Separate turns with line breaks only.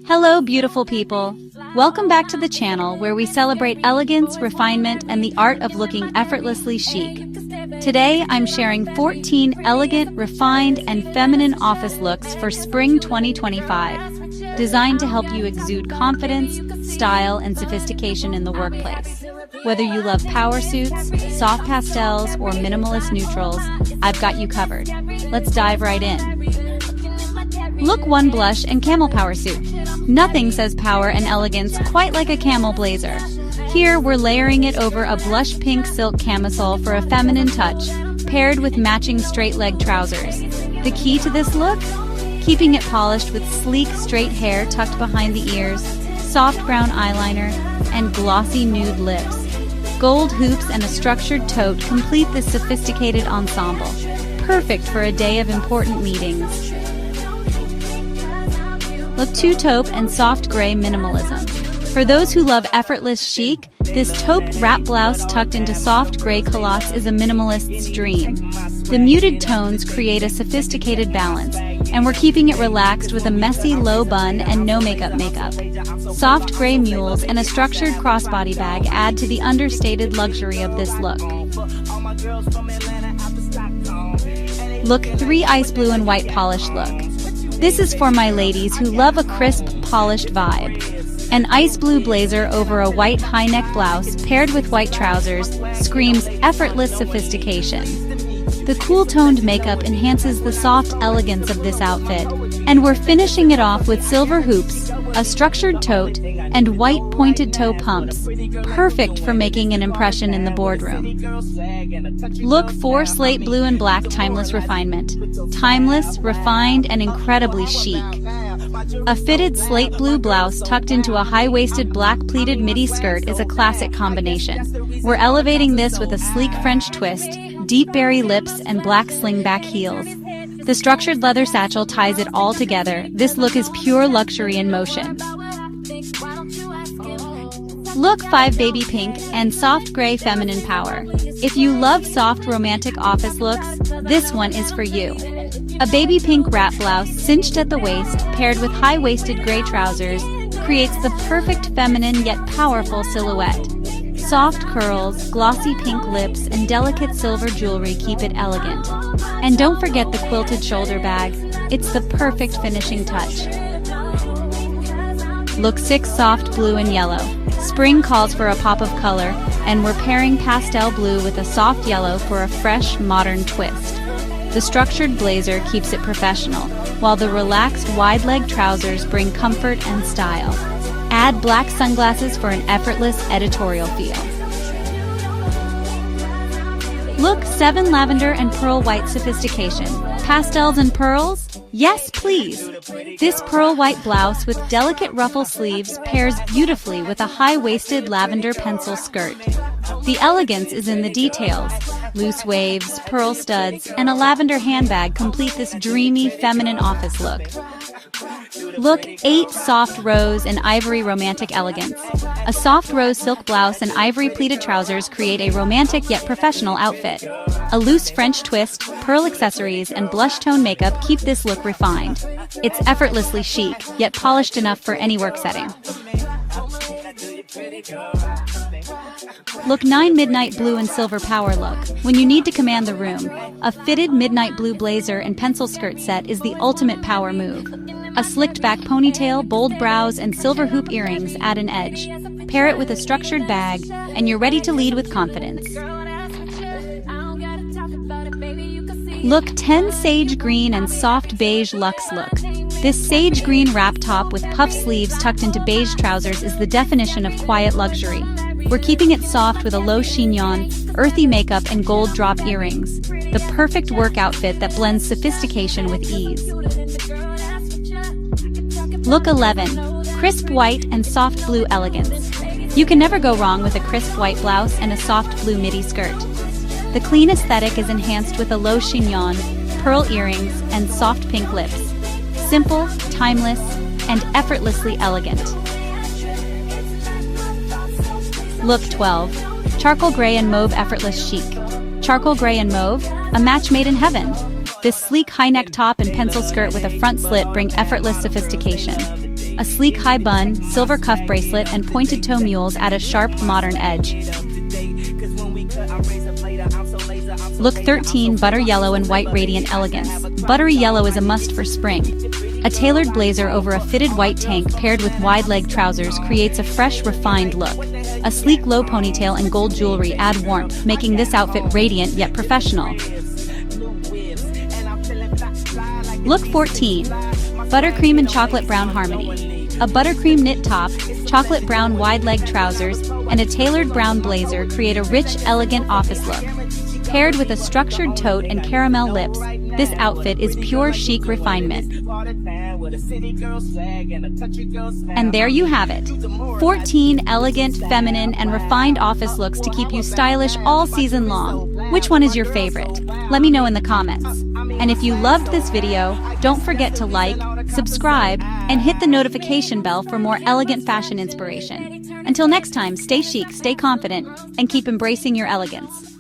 Hello, beautiful people. Welcome back to the channel where we celebrate elegance, refinement, and the art of looking effortlessly chic. Today, I'm sharing 14 elegant, refined, and feminine office looks for spring 2025, designed to help you exude confidence, style, and sophistication in the workplace. Whether you love power suits, soft pastels, or minimalist neutrals, I've got you covered. Let's dive right in. Look 1: blush and camel power suit. Nothing says power and elegance quite like a camel blazer. Here, we're layering it over a blush pink silk camisole for a feminine touch, paired with matching straight leg trousers. The key to this look? Keeping it polished with sleek, straight hair tucked behind the ears, soft brown eyeliner, and glossy nude lips. Gold hoops and a structured tote complete this sophisticated ensemble, perfect for a day of important meetings. Look 2: taupe and soft gray minimalism. For those who love effortless chic, this taupe wrap blouse tucked into soft gray culottes is a minimalist's dream. The muted tones create a sophisticated balance, and we're keeping it relaxed with a messy low bun and no makeup. Soft gray mules and a structured crossbody bag add to the understated luxury of this look. Look 3: ice blue and white polished look. This is for my ladies who love a crisp, polished vibe. An ice blue blazer over a white high-neck blouse paired with white trousers screams effortless sophistication. The cool-toned makeup enhances the soft elegance of this outfit, and we're finishing it off with silver hoops, a structured tote, and white pointed toe pumps, perfect for making an impression in the boardroom. Look 4: slate blue and black timeless refinement. Timeless, refined, and incredibly chic. A fitted slate blue blouse tucked into a high-waisted black pleated midi skirt is a classic combination. We're elevating this with a sleek French twist, deep berry lips, and black slingback heels. The structured leather satchel ties it all together. This look is pure luxury in motion. Look 5: baby pink and soft gray feminine power. If you love soft romantic office looks, this one is for you. A baby pink wrap blouse cinched at the waist paired with high-waisted gray trousers creates the perfect feminine yet powerful silhouette. Soft curls, glossy pink lips, and delicate silver jewelry keep it elegant. And don't forget the quilted shoulder bag. It's the perfect finishing touch. Look 6: soft blue and yellow. Spring calls for a pop of color, and we're pairing pastel blue with a soft yellow for a fresh, modern twist. The structured blazer keeps it professional, while the relaxed, wide-leg trousers bring comfort and style. Add black sunglasses for an effortless editorial feel. Look 7: lavender and pearl white sophistication. Pastels and pearls? Yes, please! This pearl white blouse with delicate ruffle sleeves pairs beautifully with a high-waisted lavender pencil skirt. The elegance is in the details. Loose waves, pearl studs, and a lavender handbag complete this dreamy, feminine office look. Look 8: soft rose and ivory romantic elegance. A soft rose silk blouse and ivory pleated trousers create a romantic yet professional outfit. A loose French twist, pearl accessories, and blush tone makeup keep this look refined. It's effortlessly chic, yet polished enough for any work setting. Look 9: midnight blue and silver power look. When you need to command the room, a fitted midnight blue blazer and pencil skirt set is the ultimate power move. A slicked back ponytail, bold brows, and silver hoop earrings add an edge. Pair it with a structured bag, and you're ready to lead with confidence. Look 10: sage green and soft beige luxe look. This sage green wrap top with puff sleeves tucked into beige trousers is the definition of quiet luxury. We're keeping it soft with a low chignon, earthy makeup, and gold drop earrings. The perfect work outfit that blends sophistication with ease. Look 11: crisp white and soft blue elegance. You can never go wrong with a crisp white blouse and a soft blue midi skirt. The clean aesthetic is enhanced with a low chignon, pearl earrings, and soft pink lips. Simple, timeless, and effortlessly elegant. Look 12: charcoal gray and mauve effortless chic. Charcoal gray and mauve, a match made in heaven. This sleek high-neck top and pencil skirt with a front slit bring effortless sophistication. A sleek high bun, silver cuff bracelet, and pointed toe mules add a sharp, modern edge. Look 13, butter yellow and white radiant elegance. Buttery yellow is a must for spring. A tailored blazer over a fitted white tank paired with wide-leg trousers creates a fresh, refined look. A sleek low ponytail and gold jewelry add warmth, making this outfit radiant yet professional. Look 14, buttercream and chocolate brown harmony. A buttercream knit top, chocolate brown wide-leg trousers, and a tailored brown blazer create a rich, elegant office look. Paired with a structured tote and caramel lips, this outfit is pure chic refinement. And there you have it. 14 elegant, feminine, and refined office looks to keep you stylish all season long. Which one is your favorite? Let me know in the comments. And if you loved this video, don't forget to like, subscribe, and hit the notification bell for more elegant fashion inspiration. Until next time, stay chic, stay confident, and keep embracing your elegance.